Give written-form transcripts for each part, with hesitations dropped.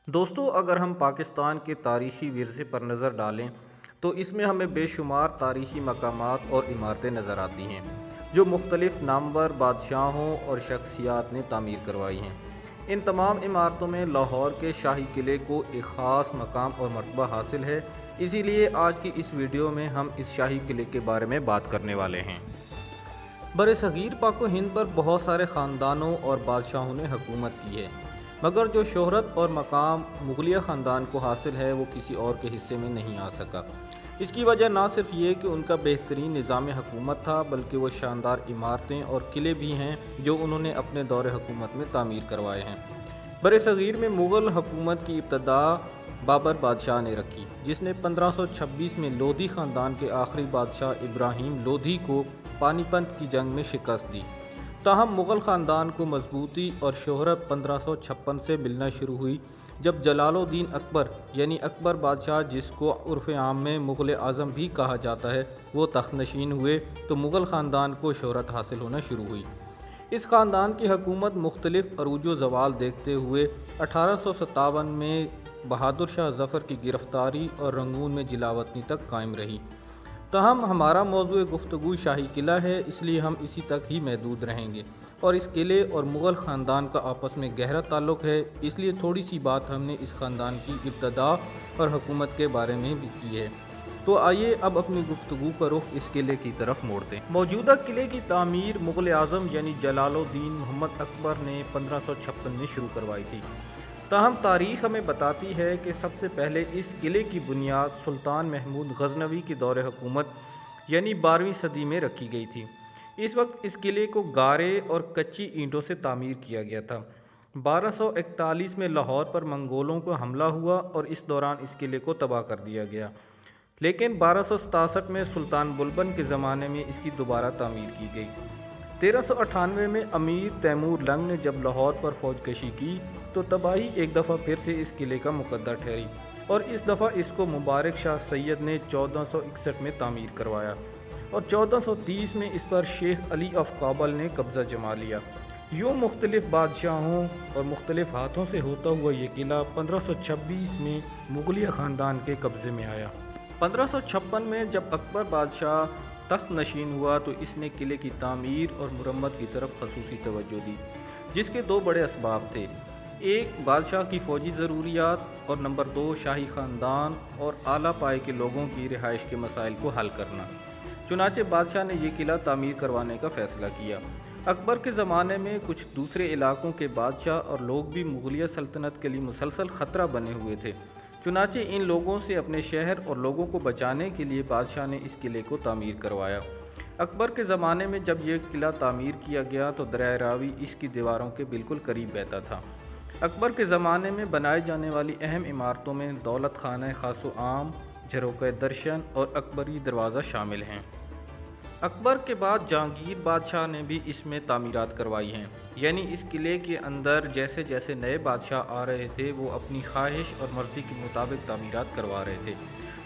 دوستو، اگر ہم پاکستان کے تاریخی ورثے پر نظر ڈالیں تو اس میں ہمیں بے شمار تاریخی مقامات اور عمارتیں نظر آتی ہیں جو مختلف نامور بادشاہوں اور شخصیات نے تعمیر کروائی ہیں۔ ان تمام عمارتوں میں لاہور کے شاہی قلعے کو ایک خاص مقام اور مرتبہ حاصل ہے، اسی لیے آج کی اس ویڈیو میں ہم اس شاہی قلعے کے بارے میں بات کرنے والے ہیں۔ برصغیر پاک و ہند پر بہت سارے خاندانوں اور بادشاہوں نے حکومت کی ہے، مگر جو شہرت اور مقام مغلیہ خاندان کو حاصل ہے وہ کسی اور کے حصے میں نہیں آ سکا۔ اس کی وجہ نہ صرف یہ کہ ان کا بہترین نظام حکومت تھا، بلکہ وہ شاندار عمارتیں اور قلعے بھی ہیں جو انہوں نے اپنے دور حکومت میں تعمیر کروائے ہیں۔ برصغیر میں مغل حکومت کی ابتدا بابر بادشاہ نے رکھی، جس نے 1526 میں لودھی خاندان کے آخری بادشاہ ابراہیم لودھی کو پانی پت کی جنگ میں شکست دی۔ تاہم مغل خاندان کو مضبوطی اور شہرت 1556 سے ملنا شروع ہوئی، جب جلال الدین اکبر یعنی اکبر بادشاہ، جس کو عرف عام میں مغل اعظم بھی کہا جاتا ہے، وہ تخت نشین ہوئے تو مغل خاندان کو شہرت حاصل ہونا شروع ہوئی۔ اس خاندان کی حکومت مختلف عروج و زوال دیکھتے ہوئے 1857 میں بہادر شاہ ظفر کی گرفتاری اور رنگون میں جلاوطنی تک قائم رہی۔ تاہم ہمارا موضوع گفتگو شاہی قلعہ ہے، اس لیے ہم اسی تک ہی محدود رہیں گے، اور اس قلعے اور مغل خاندان کا آپس میں گہرا تعلق ہے، اس لیے تھوڑی سی بات ہم نے اس خاندان کی ابتدا اور حکومت کے بارے میں بھی کی ہے۔ تو آئیے اب اپنی گفتگو کا رخ اس قلعے کی طرف موڑتے ہیں۔ موجودہ قلعے کی تعمیر مغل اعظم یعنی جلال الدین محمد اکبر نے 1556 میں شروع کروائی تھی۔ تاہم تاریخ ہمیں بتاتی ہے کہ سب سے پہلے اس قلعے کی بنیاد سلطان محمود غزنوی کے دور حکومت یعنی 12ویں صدی میں رکھی گئی تھی۔ اس وقت اس قلعے کو گارے اور کچی اینٹوں سے تعمیر کیا گیا تھا۔ 1241 میں لاہور پر منگولوں کو حملہ ہوا اور اس دوران اس قلعے کو تباہ کر دیا گیا، لیکن 1267 میں سلطان بلبن کے زمانے میں اس کی دوبارہ تعمیر کی گئی۔ 1398 میں امیر تیمور لنگ نے جب لاہور پر فوج کشی کی تو تباہی ایک دفعہ پھر سے اس قلعے کا مقدر ٹھہری، اور اس دفعہ اس کو مبارک شاہ سید نے 1461 میں تعمیر کروایا، اور 1430 میں اس پر شیخ علی آف کابل نے قبضہ جما لیا۔ یوں مختلف بادشاہوں اور مختلف ہاتھوں سے ہوتا ہوا یہ قلعہ 1526 میں مغلیہ خاندان کے قبضے میں آیا۔ 1556 میں جب اکبر بادشاہ تخت نشین ہوا تو اس نے قلعے کی تعمیر اور مرمت کی طرف خصوصی توجہ دی، جس کے دو بڑے اسباب تھے: ایک بادشاہ کی فوجی ضروریات، اور نمبر دو شاہی خاندان اور اعلیٰ پائے کے لوگوں کی رہائش کے مسائل کو حل کرنا۔ چنانچہ بادشاہ نے یہ قلعہ تعمیر کروانے کا فیصلہ کیا۔ اکبر کے زمانے میں کچھ دوسرے علاقوں کے بادشاہ اور لوگ بھی مغلیہ سلطنت کے لیے مسلسل خطرہ بنے ہوئے تھے، چنانچہ ان لوگوں سے اپنے شہر اور لوگوں کو بچانے کے لیے بادشاہ نے اس قلعے کو تعمیر کروایا۔ اکبر کے زمانے میں جب یہ قلعہ تعمیر کیا گیا تو دریائے راوی اس کی دیواروں کے بالکل قریب بہتا تھا۔ اکبر کے زمانے میں بنائے جانے والی اہم عمارتوں میں دولت خانہ خاص و عام، جھروکہ درشن اور اکبری دروازہ شامل ہیں۔ اکبر کے بعد جہانگیر بادشاہ نے بھی اس میں تعمیرات کروائی ہیں، یعنی اس قلعے کے اندر جیسے جیسے نئے بادشاہ آ رہے تھے وہ اپنی خواہش اور مرضی کے مطابق تعمیرات کروا رہے تھے۔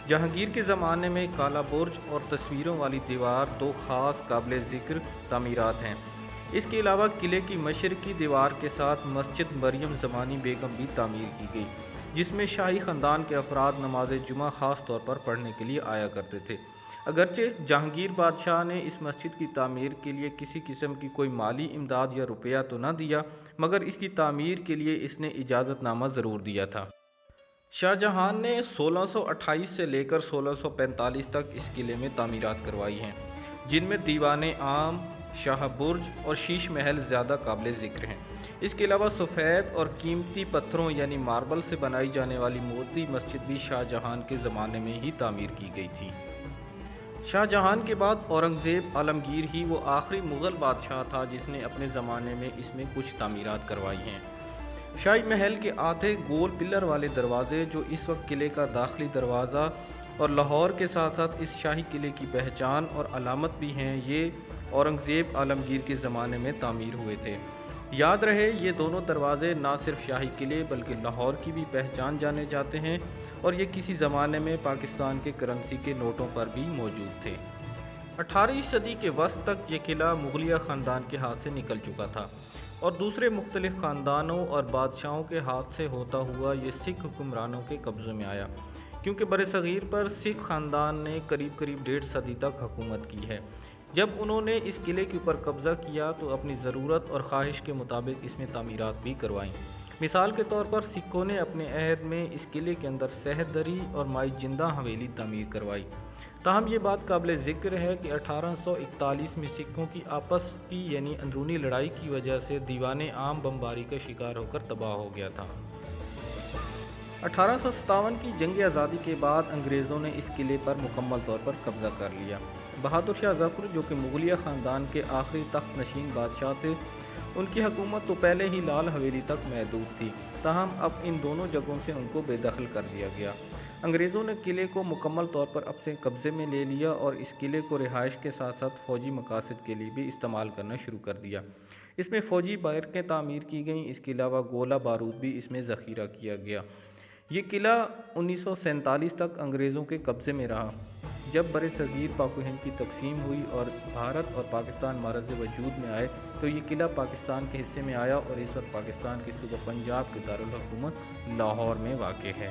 جہانگیر کے زمانے میں کالا برج اور تصویروں والی دیوار دو خاص قابل ذکر تعمیرات ہیں۔ اس کے علاوہ قلعے کی مشرقی دیوار کے ساتھ مسجد مریم زمانی بیگم بھی تعمیر کی گئی، جس میں شاہی خاندان کے افراد نماز جمعہ خاص طور پر پڑھنے کے لیے آیا کرتے تھے۔ اگرچہ جہانگیر بادشاہ نے اس مسجد کی تعمیر کے لیے کسی قسم کی کوئی مالی امداد یا روپیہ تو نہ دیا، مگر اس کی تعمیر کے لیے اس نے اجازت نامہ ضرور دیا تھا۔ شاہ جہان نے 1628 سے لے کر 1645 تک اس قلعے میں تعمیرات کروائی ہیں، جن میں دیوان عام، شاہ برج اور شیش محل زیادہ قابل ذکر ہیں۔ اس کے علاوہ سفید اور قیمتی پتھروں یعنی ماربل سے بنائی جانے والی موتی مسجد بھی شاہ جہان کے زمانے میں ہی تعمیر کی گئی تھی۔ شاہ جہان کے بعد اورنگزیب عالمگیر ہی وہ آخری مغل بادشاہ تھا جس نے اپنے زمانے میں اس میں کچھ تعمیرات کروائی ہیں۔ شاہی محل کے آدھے گول پلر والے دروازے جو اس وقت قلعے کا داخلی دروازہ اور لاہور کے ساتھ ساتھ اس شاہی قلعے کی پہچان اور علامت بھی ہیں، یہ اورنگزیب عالمگیر کے زمانے میں تعمیر ہوئے تھے۔ یاد رہے یہ دونوں دروازے نہ صرف شاہی قلعے بلکہ لاہور کی بھی پہچان جانے جاتے ہیں، اور یہ کسی زمانے میں پاکستان کے کرنسی کے نوٹوں پر بھی موجود تھے۔ 18ویں صدی کے وسط تک یہ قلعہ مغلیہ خاندان کے ہاتھ سے نکل چکا تھا۔ اور دوسرے مختلف خاندانوں اور بادشاہوں کے ہاتھ سے ہوتا ہوا یہ سکھ حکمرانوں کے قبضے میں آیا، کیونکہ برصغیر پر سکھ خاندان نے قریب 1.5 صدی تک حکومت کی ہے۔ جب انہوں نے اس قلعے کے اوپر قبضہ کیا تو اپنی ضرورت اور خواہش کے مطابق اس میں تعمیرات بھی کروائیں۔ مثال کے طور پر سکھوں نے اپنے عہد میں اس قلعے کے اندر سہت دری اور مائی جندہ حویلی تعمیر کروائی۔ تاہم یہ بات قابل ذکر ہے کہ 1841 میں سکھوں کی آپس کی یعنی اندرونی لڑائی کی وجہ سے دیوان عام بمباری کا شکار ہو کر تباہ ہو گیا تھا۔ 1857 کی جنگ آزادی کے بعد انگریزوں نے اس قلعے پر مکمل طور پر قبضہ کر لیا۔ بہادر شاہ ظفر جو کہ مغلیہ خاندان کے آخری تخت نشین بادشاہ تھے، ان کی حکومت تو پہلے ہی لال حویلی تک محدود تھی، تاہم اب ان دونوں جگہوں سے ان کو بے دخل کر دیا گیا۔ انگریزوں نے قلعے کو مکمل طور پر اپنے قبضے میں لے لیا اور اس قلعے کو رہائش کے ساتھ ساتھ فوجی مقاصد کے لیے بھی استعمال کرنا شروع کر دیا۔ اس میں فوجی بیرکیں تعمیر کی گئیں، اس کے علاوہ گولہ بارود بھی اس میں ذخیرہ کیا گیا۔ یہ قلعہ 1947 تک انگریزوں کے قبضے میں رہا۔ جب برصغیر پاک و ہند کی تقسیم ہوئی اور بھارت اور پاکستان معرض وجود میں آئے تو یہ قلعہ پاکستان کے حصے میں آیا اور اس وقت پاکستان کے صوبہ پنجاب کے دارالحکومت لاہور میں واقع ہے۔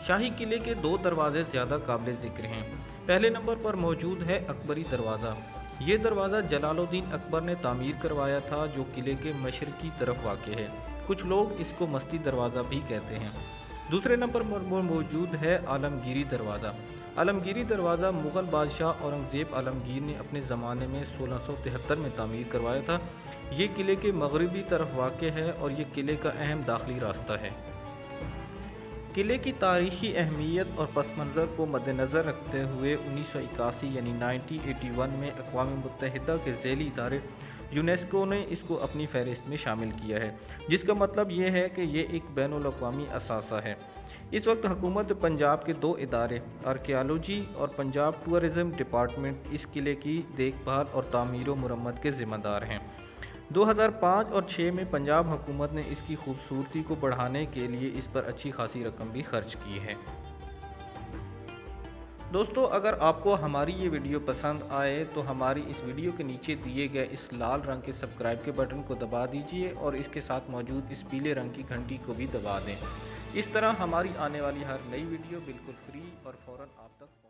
شاہی قلعے کے 2 دروازے زیادہ قابل ذکر ہیں۔ پہلے نمبر پر موجود ہے اکبری دروازہ۔ یہ دروازہ جلال الدین اکبر نے تعمیر کروایا تھا، جو قلعے کے مشرقی طرف واقع ہے۔ کچھ لوگ اس کو مستی دروازہ بھی کہتے ہیں۔ دوسرے نمبر پر موجود ہے عالمگیری دروازہ۔ عالمگیری دروازہ مغل بادشاہ اورنگزیب عالمگیر نے اپنے زمانے میں 1673 میں تعمیر کروایا تھا۔ یہ قلعے کے مغربی طرف واقع ہے اور یہ قلعے کا اہم داخلی راستہ ہے۔ قلعے کی تاریخی اہمیت اور پس منظر کو مد نظر رکھتے ہوئے 1981 یعنی 1981 میں اقوام متحدہ کے ذیلی ادارے یونیسکو نے اس کو اپنی فہرست میں شامل کیا ہے، جس کا مطلب یہ ہے کہ یہ ایک بین الاقوامی اثاثہ ہے۔ اس وقت حکومت پنجاب کے 2 ادارے آرکیالوجی اور پنجاب ٹورزم ڈپارٹمنٹ اس قلعے کی دیکھ بھال اور تعمیر و مرمت کے ذمہ دار ہیں۔ 2005 اور 6 میں پنجاب حکومت نے اس کی خوبصورتی کو بڑھانے کے لیے اس پر اچھی خاصی رقم بھی خرچ کی ہے۔ دوستو، اگر آپ کو ہماری یہ ویڈیو پسند آئے تو ہماری اس ویڈیو کے نیچے دیے گئے اس لال رنگ کے سبسکرائب کے بٹن کو دبا دیجئے اور اس کے ساتھ موجود اس پیلے رنگ کی گھنٹی کو بھی دبا دیں۔ اس طرح ہماری آنے والی ہر نئی ویڈیو بالکل فری اور فوراً آپ تک